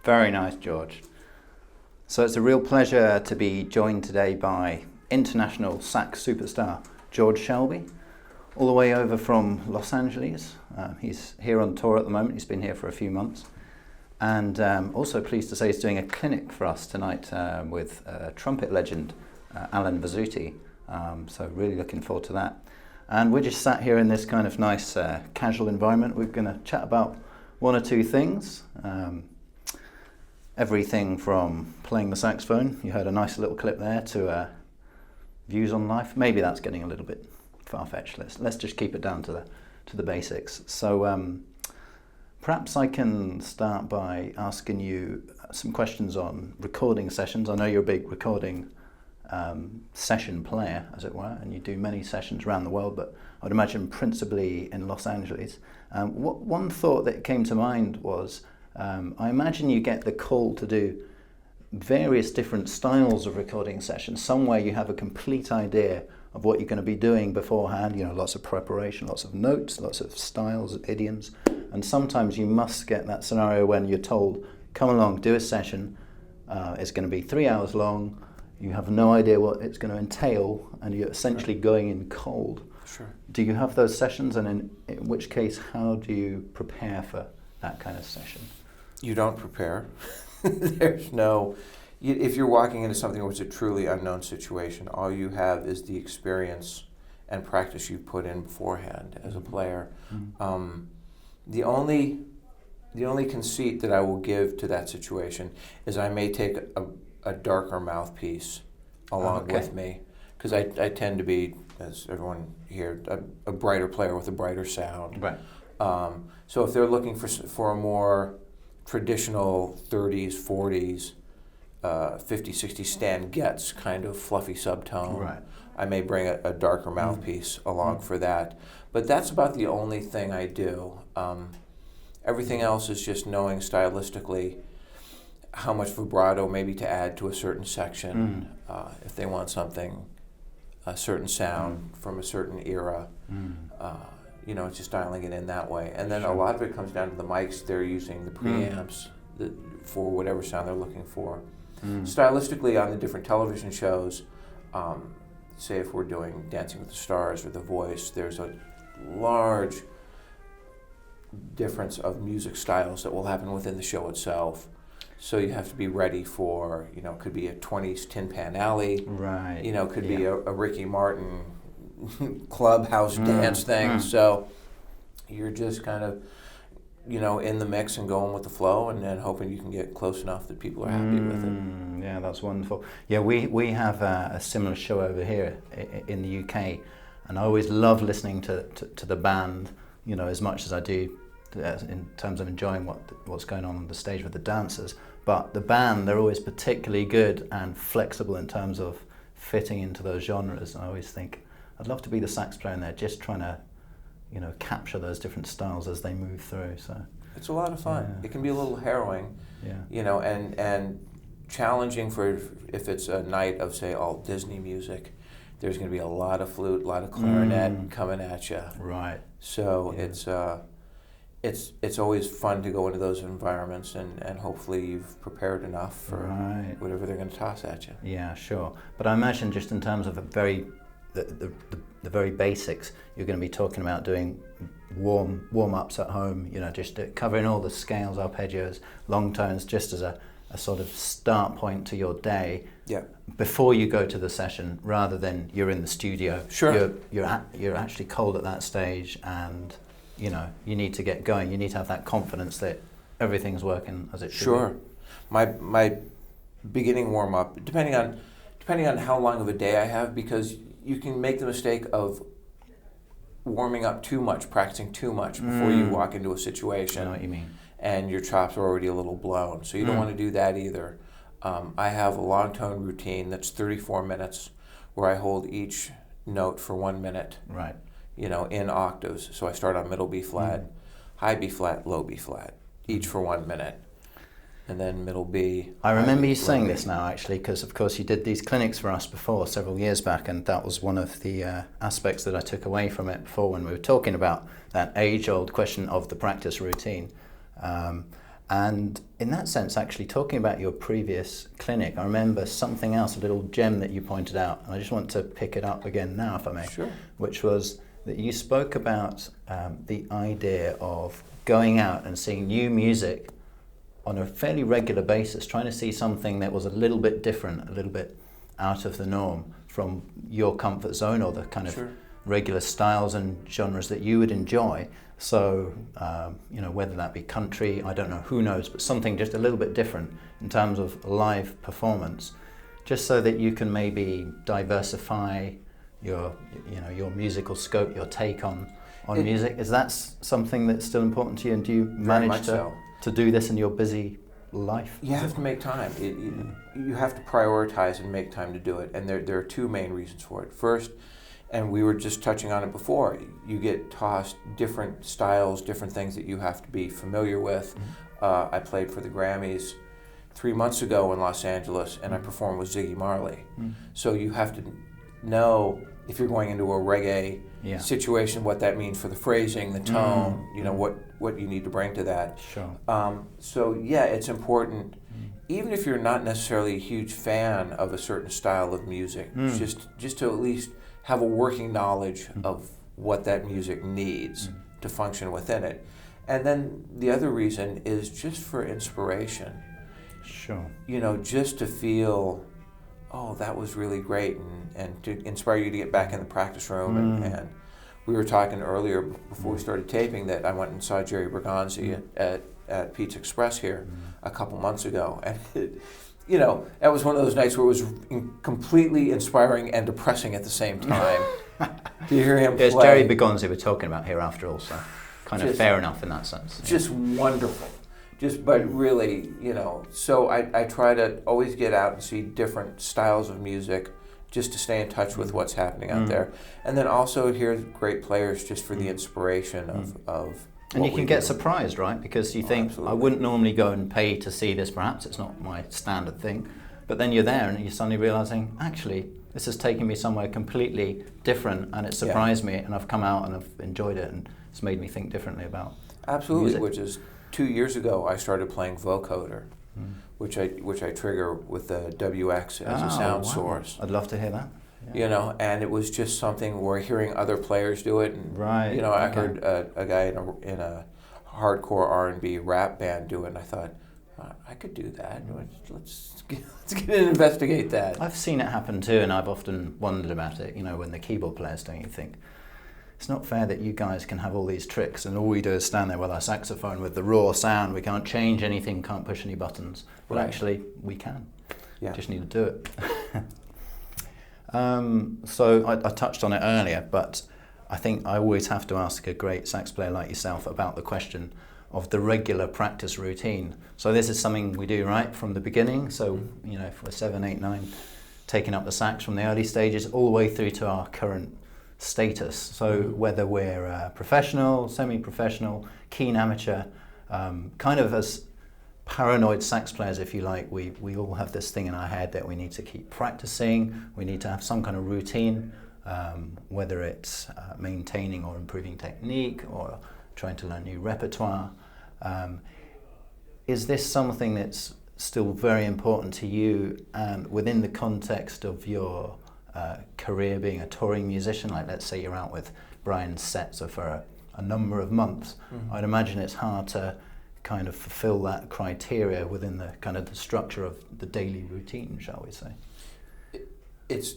Very nice, George. So it's a real pleasure to be joined today by international sax superstar George Shelby, all the way over from Los Angeles. He's here on tour at the moment. He's been here for a few months. And also pleased to say he's doing a clinic for us tonight with trumpet legend Alan Vazzuti. So really looking forward to that. And we're just sat here in this kind of nice casual environment. We're going to chat about one or two things. Everything from playing the saxophone, you heard a nice little clip there, to views on life. Maybe that's getting a little bit far-fetched. Let's just keep it down to the basics. So perhaps I can start by asking you some questions on recording sessions. I know you're a big recording session player, as it were, and you do many sessions around the world, but I would imagine principally in Los Angeles. One thought that came to mind was, I imagine you get the call to do various different styles of recording sessions. Somewhere you have a complete idea of what you're going to be doing beforehand, lots of preparation, lots of notes, lots of styles, idioms, and sometimes you must get that scenario when you're told, come along, do a session, it's going to be 3 hours long, you have no idea what it's going to entail, and you're essentially going in cold. Sure. Do you have those sessions, and in which case, how do you prepare for that kind of session? You don't prepare. There's no, if you're walking into something which is a truly unknown situation, all you have is the experience and practice you put in beforehand as a player. Mm-hmm. The only conceit that I will give to that situation is I may take a darker mouthpiece along with me, because I tend to be, as everyone here, a brighter player with a brighter sound. Right. So if they're looking for a more traditional 30s, 40s, 50s, 60s Stan Getz kind of fluffy subtone, right, I may bring a darker mouthpiece along for that. But that's about the only thing I do. Everything else is just knowing stylistically how much vibrato maybe to add to a certain section, if they want something, a certain sound from a certain era. It's just dialing it in that way. And then a lot of it comes down to the mics they're using, the preamps for whatever sound they're looking for. Stylistically, on the different television shows, say if we're doing Dancing with the Stars or The Voice, there's a large difference of music styles that will happen within the show itself. So you have to be ready for, could be a 20s Tin Pan Alley, right? Could be a Ricky Martin clubhouse dance thing. So you're just kind of, in the mix and going with the flow, and then hoping you can get close enough that people are happy with it. Yeah, that's wonderful. Yeah, we have a similar show over here in the UK, and I always love listening to the band, as much as I do in terms of enjoying what's going on the stage with the dancers. But the band, they're always particularly good and flexible in terms of fitting into those genres. And I always think, I'd love to be the sax player in there, just trying to, capture those different styles as they move through. So it's a lot of fun. It can be a little harrowing, and challenging for if it's a night of, say, all Disney music. There's going to be a lot of flute, a lot of clarinet coming at you. Right. So it's always fun to go into those environments, and hopefully you've prepared enough for whatever they're going to toss at you. Yeah, sure. But I imagine just in terms of the the very basics. You're going to be talking about doing warm-ups at home, just covering all the scales, arpeggios, long tones, just as a sort of start point to your day before you go to the session, rather than you're in the studio. Sure. You're actually cold at that stage, and you need to get going. You need to have that confidence that everything's working as it should. Sure. My beginning warm-up, depending on how long of a day I have, because you can make the mistake of warming up too much, practicing too much before you walk into a situation. I know what you mean. And your chops are already a little blown. So you don't want to do that either. I have a long tone routine that's 34 minutes where I hold each note for 1 minute. Right. In octaves. So I start on middle B flat, high B flat, low B flat, each for 1 minute. And then middle B. I remember you saying this now, actually, because of course you did these clinics for us before, several years back, and that was one of the aspects that I took away from it before when we were talking about that age-old question of the practice routine. And in that sense, actually, talking about your previous clinic, I remember something else, a little gem that you pointed out, and I just want to pick it up again now, if I may. Sure. Which was that you spoke about the idea of going out and seeing new music on a fairly regular basis, trying to see something that was a little bit different, a little bit out of the norm from your comfort zone, or the kind of regular styles and genres that you would enjoy. So, whether that be country, I don't know, who knows, but something just a little bit different in terms of live performance, just so that you can maybe diversify your musical scope, your take on music. Is that something that's still important to you, and do you manage to do this in your busy life? You have to make time. You have to prioritize and make time to do it, and there are two main reasons for it. First, and we were just touching on it before, you get tossed different styles, different things that you have to be familiar with. I played for the Grammys 3 months ago in Los Angeles, and I performed with Ziggy Marley. So you have to know, if you're going into a reggae situation, what that means for the phrasing, the tone, what you need to bring to that. Sure. So it's important, even if you're not necessarily a huge fan of a certain style of music, just to at least have a working knowledge of what that music needs to function within it. And then the other reason is just for inspiration. Sure. Just to feel, oh, that was really great, and to inspire you to get back in the practice room. And we were talking earlier before we started taping that I went and saw Jerry Bergonzi at Pizza Express here a couple months ago, and that was one of those nights where it was completely inspiring and depressing at the same time to hear him play. It's Jerry Bergonzi we're talking about here, after all, so kind of fair enough in that sense. Just wonderful. But really, so I try to always get out and see different styles of music, just to stay in touch with what's happening out there. And then also hear great players just for the inspiration of and you can get surprised, right? Because you think, absolutely, I wouldn't normally go and pay to see this, perhaps it's not my standard thing. But then you're there and you're suddenly realizing, actually, this has taken me somewhere completely different, and it surprised me, and I've come out and I've enjoyed it, and it's made me think differently about music. Which is 2 years ago I started playing Vocoder, which I trigger with the WX as a sound source. I'd love to hear that. And it was just something where hearing other players do it, and I heard a guy in a hardcore R&B rap band do it, and I thought, I could do that. Let's get in and investigate that. I've seen it happen too, and I've often wondered about it. When the keyboard players, don't you think, it's not fair that you guys can have all these tricks and all we do is stand there with our saxophone with the raw sound. We can't change anything, can't push any buttons. But actually, we can. Just need to do it. So I touched on it earlier, but I think I always have to ask a great sax player like yourself about the question of the regular practice routine. So this is something we do right from the beginning. So, if we're 7, 8, 9, taking up the sax from the early stages all the way through to our current status. So whether we're professional, semi-professional, keen amateur, kind of as paranoid sax players, if you like, we all have this thing in our head that we need to keep practicing, we need to have some kind of routine, whether it's maintaining or improving technique or trying to learn new repertoire. Is this something that's still very important to you, and within the context of your career being a touring musician, like let's say you're out with Brian's sets for a number of months, I'd imagine it's hard to kind of fulfill that criteria within the kind of the structure of the daily routine, shall we say? It's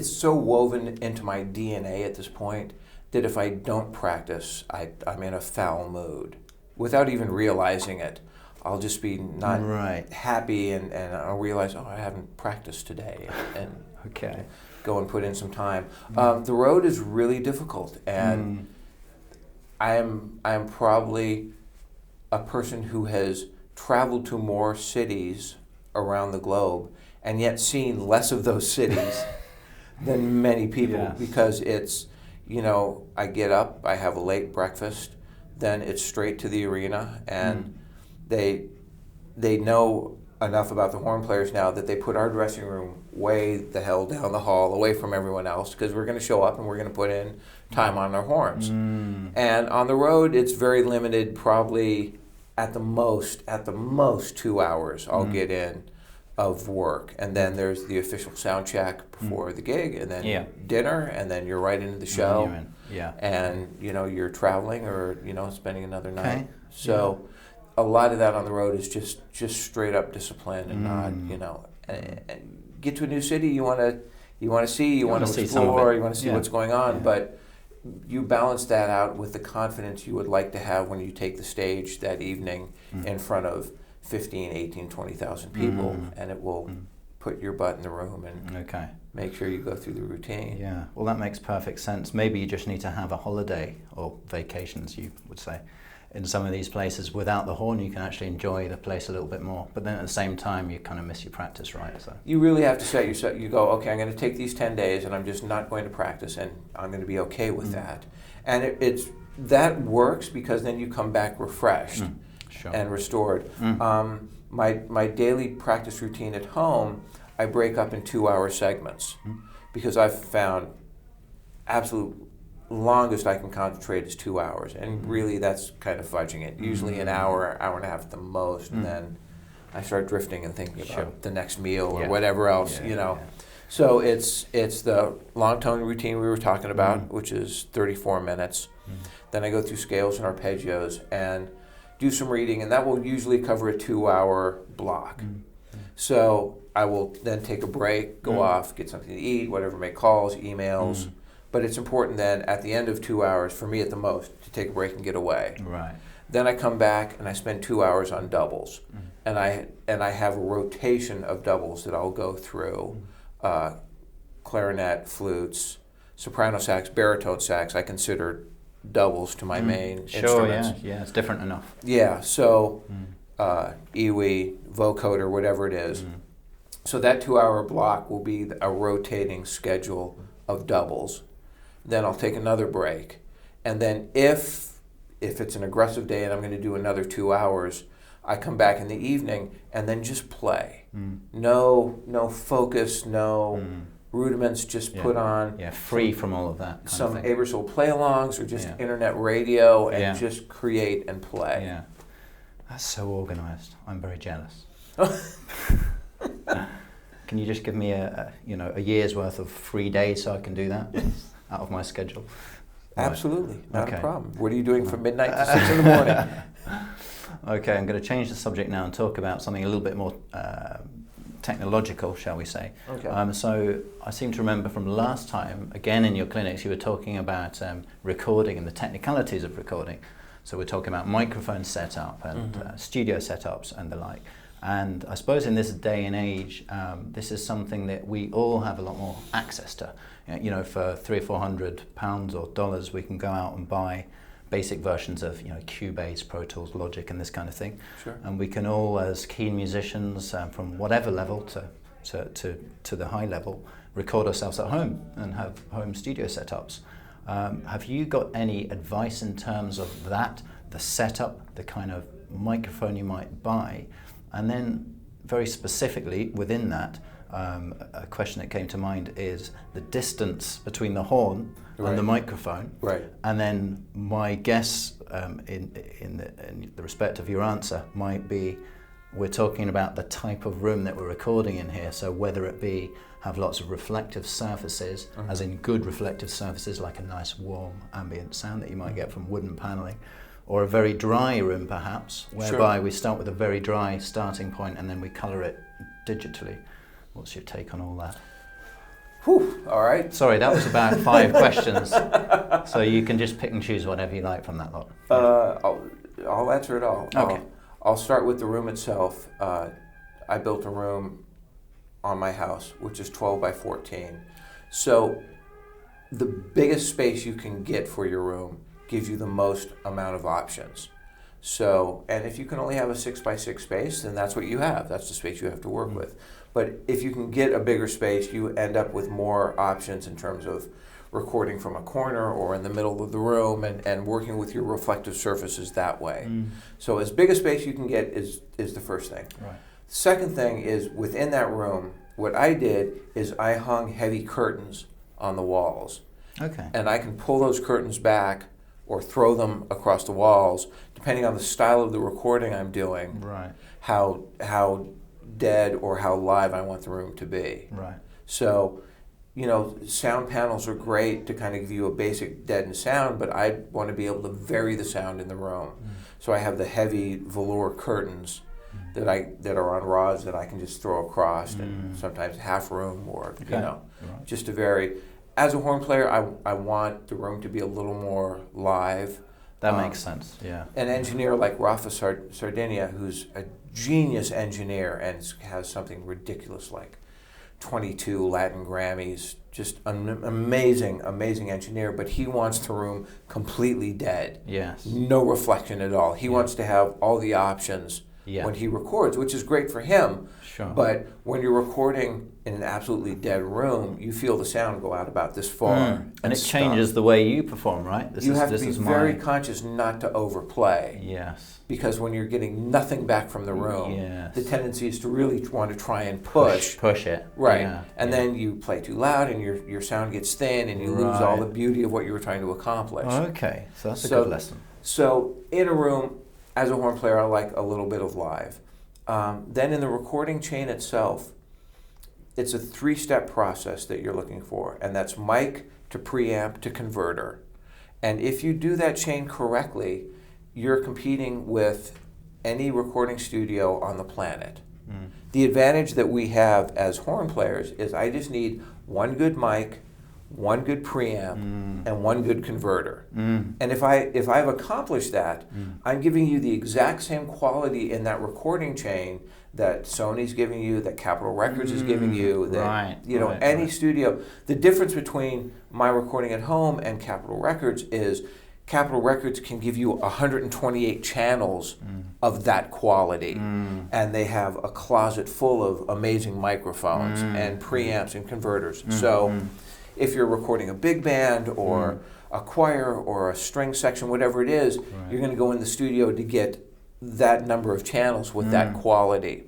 so woven into my DNA at this point that if I don't practice, I'm in a foul mood. Without even realizing it, I'll just be not happy, and I'll realize, I haven't practiced today, and okay, go and put in some time. The road is really difficult, and I am probably a person who has traveled to more cities around the globe and yet seen less of those cities than many people, because it's, I get up, I have a late breakfast, then it's straight to the arena, and they know enough about the horn players now that they put our dressing room way the hell down the hall, away from everyone else, because we're going to show up and we're going to put in time on our horns. And on the road, it's very limited, probably at the most 2 hours I'll get in of work. And then there's the official sound check before the gig, and then dinner, and then you're right into the show. And, you're traveling or, spending another night. So a lot of that on the road is just straight up discipline, and not, and get to a new city, you want to see, you want to explore, you want to see what's going on, but you balance that out with the confidence you would like to have when you take the stage that evening in front of 15, 18, 20,000 people, and it will put your butt in the room and make sure you go through the routine. Yeah, well, that makes perfect sense. Maybe you just need to have a holiday, or vacations, you would say. In some of these places, without the horn, you can actually enjoy the place a little bit more. But then at the same time, you kind of miss your practice, right? So you really have to set yourself. You go, okay, I'm going to take these 10 days, and I'm just not going to practice, and I'm going to be okay with that. And it's that works, because then you come back refreshed and restored. My daily practice routine at home, I break up in 2-hour segments, because I've found absolute longest I can concentrate is 2 hours, and really that's kind of fudging it. Usually an hour and a half at the most, and then I start drifting and thinking about the next meal or whatever else, So it's the long tone routine we were talking about, which is 34 minutes. Then I go through scales and arpeggios and do some reading, and that will usually cover a 2-hour block. So I will then take a break, go off, get something to eat, whatever, make calls, emails. But it's important then, at the end of 2 hours, for me at the most, to take a break and get away. Right. Then I come back and I spend 2 hours on doubles, and I have a rotation of doubles that I'll go through: clarinet, flutes, soprano sax, baritone sax. I consider doubles to my main instruments. Yeah, it's different enough. Yeah, so EWI, vocoder, whatever it is. So that 2-hour block will be a rotating schedule of doubles. Then I'll take another break, and then if it's an aggressive day and I'm going to do another 2 hours, I come back in the evening and then just play. No focus, no rudiments. Just put on free from all of that. Some Aebersold play-alongs or just internet radio, and just create and play. Yeah, that's so organized. I'm very jealous. Can you just give me a year's worth of free days so I can do that out of my schedule? Absolutely, not a problem. What are you doing from midnight to 6 in the morning? Okay, I'm going to change the subject now and talk about something a little bit more technological, shall we say. Okay. So I seem to remember from last time, again in your clinics, you were talking about recording and the technicalities of recording. So we're talking about microphone setup and studio setups and the like. And I suppose in this day and age, this is something that we all have a lot more access to. For £300 or £400 or dollars, we can go out and buy basic versions of Cubase, Pro Tools, Logic, and this kind of thing. Sure. And we can all, as keen musicians, from whatever level to the high level, record ourselves at home and have home studio setups. Have you got any advice in terms of that, the setup, the kind of microphone you might buy? And then very specifically within that, a question that came to mind is the distance between the horn and the microphone. Right. And then my guess in the respect of your answer might be we're talking about the type of room that we're recording in here. So whether it be have lots of reflective surfaces, as in good reflective surfaces, like a nice warm ambient sound that you might get from wooden paneling, or a very dry room perhaps, whereby we start with a very dry starting point and then we colour it digitally. What's your take on all that? Whew, all right. Sorry, that was about 5 questions. So you can just pick and choose whatever you like from that lot. I'll answer it all. Okay. I'll start with the room itself. I built a room on my house, which is 12 by 14. So the biggest space you can get for your room gives you the most amount of options. So, and if you can only have a 6 by 6 space, then that's what you have. That's the space you have to work with. But if you can get a bigger space, you end up with more options in terms of recording from a corner or in the middle of the room and working with your reflective surfaces that way. So as big a space you can get is the first thing. Right. Second thing is within that room, what I did is I hung heavy curtains on the walls. Okay. And I can pull those curtains back or throw them across the walls, depending on the style of the recording I'm doing, Right. how dead or how live I want the room to be. Right. So, sound panels are great to kind of give you a basic deadened sound, but I want to be able to vary the sound in the room. So I have the heavy velour curtains that are on rods that I can just throw across, and sometimes half room or Right. just to vary. As a horn player, I want the room to be a little more live. That makes sense. Yeah. An engineer like Rafa Sardinia, who's a genius engineer and has something ridiculous like 22 Latin Grammys, just an amazing engineer, but he wants the room completely dead. Yes. No reflection at all. He wants to have all the options when he records, which is great for him. Sure. But when you're recording in an absolutely dead room, you feel the sound go out about this far. And it stop. changes the way you perform, right? You have to be very conscious not to overplay. Yes. Because when you're getting nothing back from the room, Yes. the tendency is to really want to try and push it. right, Yeah. and then you play too loud, and your sound gets thin, and you lose all the beauty of what you were trying to accomplish. Okay, so that's a good lesson. So in a room, as a horn player, I like a little bit of live. Then in the recording chain itself, it's a 3-step process that you're looking for, and that's mic to preamp to converter. And if you do that chain correctly, you're competing with any recording studio on the planet. The advantage that we have as horn players is I just need one good mic, one good preamp, and one good converter. And if I've accomplished that, I'm giving you the exact same quality in that recording chain that Sony's giving you, that Capitol Records is giving you, that any studio. The difference between my recording at home and Capitol Records is Capitol Records can give you 128 channels of that quality, and they have a closet full of amazing microphones and preamps and converters. So if you're recording a big band or a choir or a string section, whatever it is, you're going to go in the studio to get that number of channels with that quality.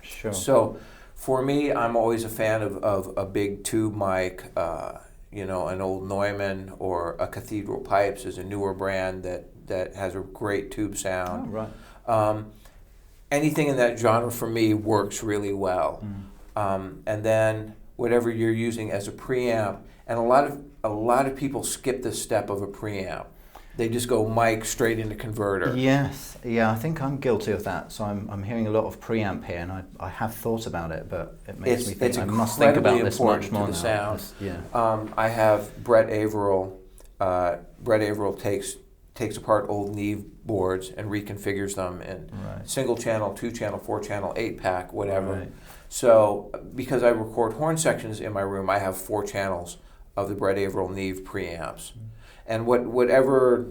Sure. So for me, I'm always a fan of a big tube mic. An old Neumann or a Cathedral Pipes is a newer brand that has a great tube sound. Oh, right. Anything in that genre for me works really well. And then whatever you're using as a preamp, and a lot of people skip this step of a preamp. They just go mic straight into converter. Yes, yeah, I think I'm guilty of that. So I'm hearing a lot of preamp here, and I have thought about it, but it makes me think I must think about this much more to the now. Sound. I have Brett Averill. Brett Averill takes apart old Neve boards and reconfigures them in single channel, 2-channel, 4-channel, 8-pack, whatever. Right. So because I record horn sections in my room, I have 4 channels of the Brett Averill Neve preamps. And whatever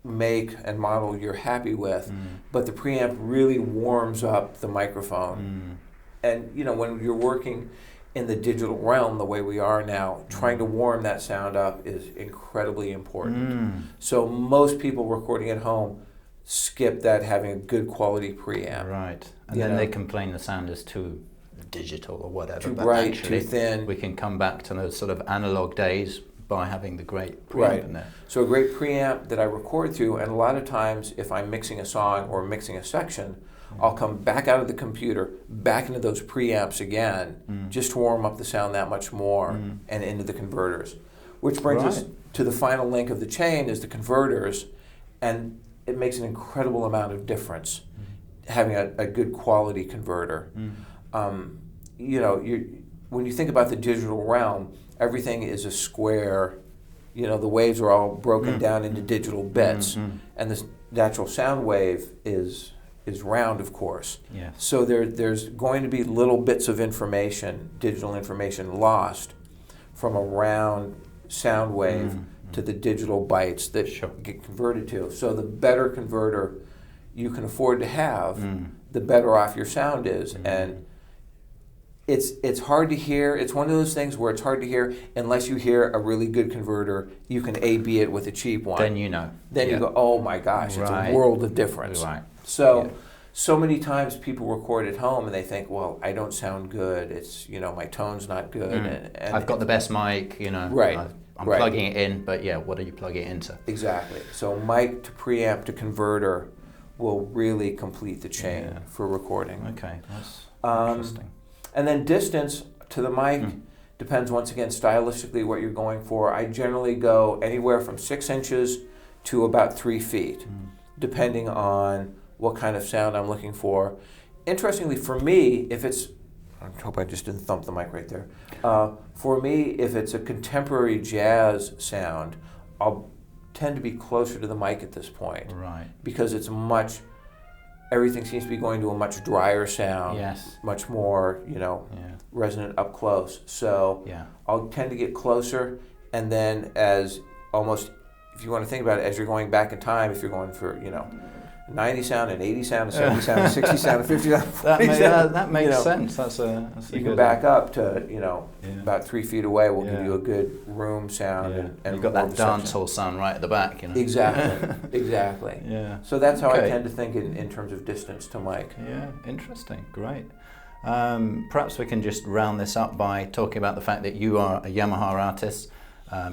make and model you're happy with, but the preamp really warms up the microphone. And when you're working in the digital realm the way we are now, trying to warm that sound up is incredibly important. So most people recording at home skip that having a good quality preamp. Right. And then they complain the sound is too digital or whatever. Too but bright, actually, too thin. We can come back to those sort of analog days by having the great preamp Right. in there. So a great preamp that I record through, and a lot of times if I'm mixing a song or mixing a section, I'll come back out of the computer, back into those preamps again, just to warm up the sound that much more, and into the converters. Which brings us to the final link of the chain is the converters, and it makes an incredible amount of difference having a good quality converter. You know, when you think about the digital realm, everything is a square. You know, the waves are all broken down into digital bits, and this natural sound wave is round, of course. Yes. So there's going to be little bits of information, digital information, lost from a round sound wave to the digital bytes that get converted to. So the better converter you can afford to have, the better off your sound is. And it's hard to hear. It's one of those things where it's hard to hear unless you hear a really good converter. You can A/B it with a cheap one. Then you know. Then you go, oh my gosh, it's a world of difference. Right. So many times people record at home and they think, well, I don't sound good. It's, you know, my tone's not good. And I've got the best mic, you know. Right. I'm plugging it in, but yeah, what do you plug it into? Exactly. So mic to preamp to converter will really complete the chain for recording. Okay, that's interesting. And then distance to the mic depends once again stylistically what you're going for. I generally go anywhere from 6 inches to about 3 feet, depending on what kind of sound I'm looking for. Interestingly, for me, if it's, I hope I just didn't thump the mic right there. For me, if it's a contemporary jazz sound, I'll tend to be closer to the mic at this point. Right. Because it's everything seems to be going to a much drier sound, much more, you know, resonant up close. So I'll tend to get closer, and then as almost, if you want to think about it, as you're going back in time, if you're going for, you know, 90 sound, and 80 sound, and 70 sound, and 60 sound, and 50 sound, that makes sense. That's a you can back up to, you know, about 3 feet away will give you a good room sound. And you've got that dancehall sound right at the back, you know. Exactly, exactly. Yeah. So that's how I tend to think in terms of distance to mic. Yeah, interesting, great. Perhaps we can just round this up by talking about the fact that you are a Yamaha artist.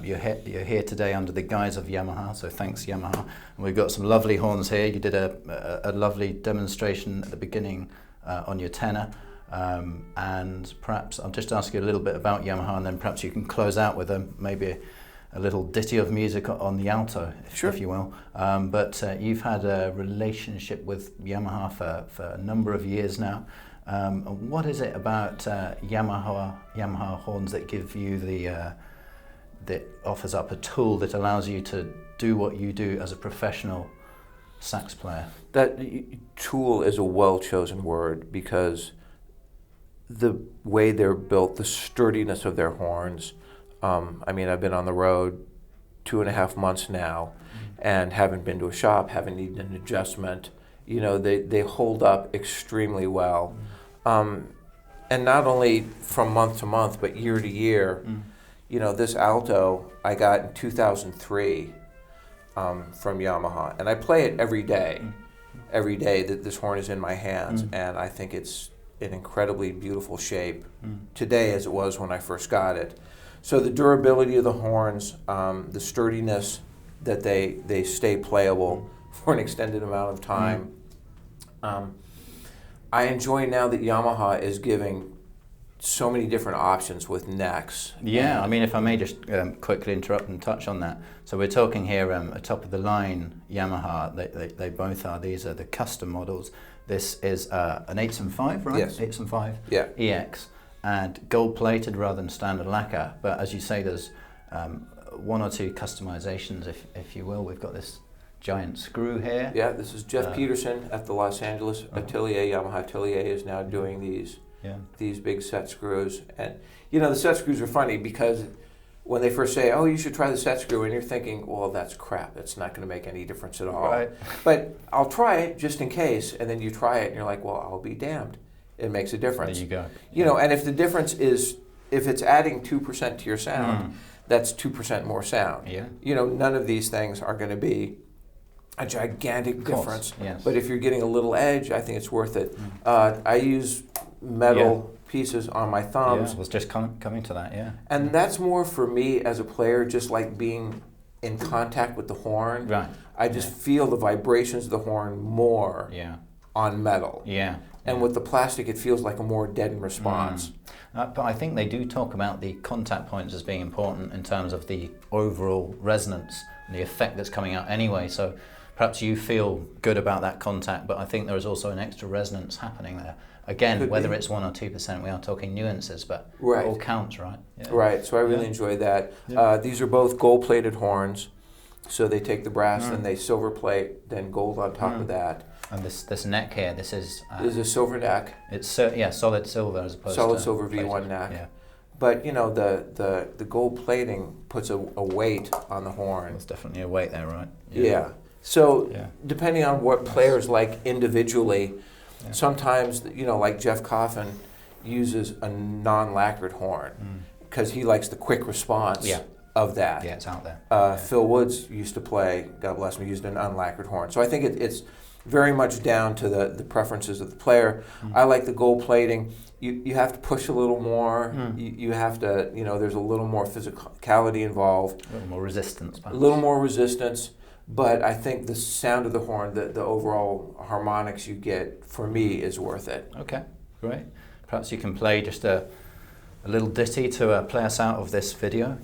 You're here today under the guise of Yamaha, so thanks Yamaha. And we've got some lovely horns here. You did a lovely demonstration at the beginning on your tenor. And perhaps I'll just ask you a little bit about Yamaha, and then perhaps you can close out with maybe a little ditty of music on the alto, if you will. But you've had a relationship with Yamaha for a number of years now. What is it about Yamaha horns that give you that offers up a tool that allows you to do what you do as a professional sax player? That tool is a well-chosen word, because the way they're built, the sturdiness of their horns. I mean, I've been on the road 2.5 months now, and haven't been to a shop, haven't needed an adjustment. You know, they hold up extremely well. And not only from month to month, but year to year. You know, this alto I got in 2003 from Yamaha, and I play it every day. Every day that this horn is in my hands, and I think it's in incredibly beautiful shape today as it was when I first got it. So the durability of the horns, the sturdiness that they stay playable for an extended amount of time. I enjoy now that Yamaha is giving so many different options with necks. Yeah, I mean, if I may just quickly interrupt and touch on that. So we're talking here a top of the line Yamaha. They both are. These are the custom models. This is an 875, right? Yes. 875 Yeah. EX, and gold plated rather than standard lacquer. But as you say, there's one or two customizations, if you will. We've got this giant screw here. Yeah, this is Jeff Peterson at the Los Angeles Atelier. Yamaha Atelier is now doing these big set screws. And you know, the set screws are funny because when they first say, oh, you should try the set screw, and you're thinking, well, that's crap, it's not going to make any difference at all. Right. But I'll try it just in case, and then you try it and you're like, well, I'll be damned, it makes a difference. There you go. You know, and if the difference is, if it's adding 2% to your sound, that's 2% more sound. Yeah. You know, none of these things are going to be a gigantic difference. Yes. But if you're getting a little edge, I think it's worth it. I use metal pieces on my Yeah, thumbs. I was just coming to that, yeah. And that's more for me as a player, just like being in contact with the horn. Right. I just feel the vibrations of the horn more Yeah. on metal. Yeah. And with the plastic, it feels like a more deadened response. But I think they do talk about the contact points as being important in terms of the overall resonance and the effect that's coming out anyway. So perhaps you feel good about that contact, but I think there is also an extra resonance happening there. Again, Could whether be. it's 1 or 2%, we are talking nuances, but Right. it all counts, right? Yeah. Right, so I really enjoy that. Yeah. These are both gold-plated horns. So they take the brass and they silver plate, then gold on top of that. And this neck here, this is This is a silver neck, it's solid silver as opposed solid to silver plated. V1 neck. Yeah, But you know, the gold plating puts a weight on the horn. there's definitely a weight there, right? Yeah. So Yeah. depending on what players like individually, sometimes, you know, like Jeff Coffin uses a non-lacquered horn because he likes the quick response of that. Yeah, it's out there. Phil Woods used to play, God bless him, used an unlacquered horn. So I think it's very much down to the preferences of the player. I like the gold plating. You have to push a little more. You have to, you know, there's a little more physicality involved. A little more resistance. A Perhaps. little more resistance. But I think the sound of the horn, the overall harmonics you get, for me, is worth it. Okay, great. Perhaps you can play just a little ditty to play us out of this video.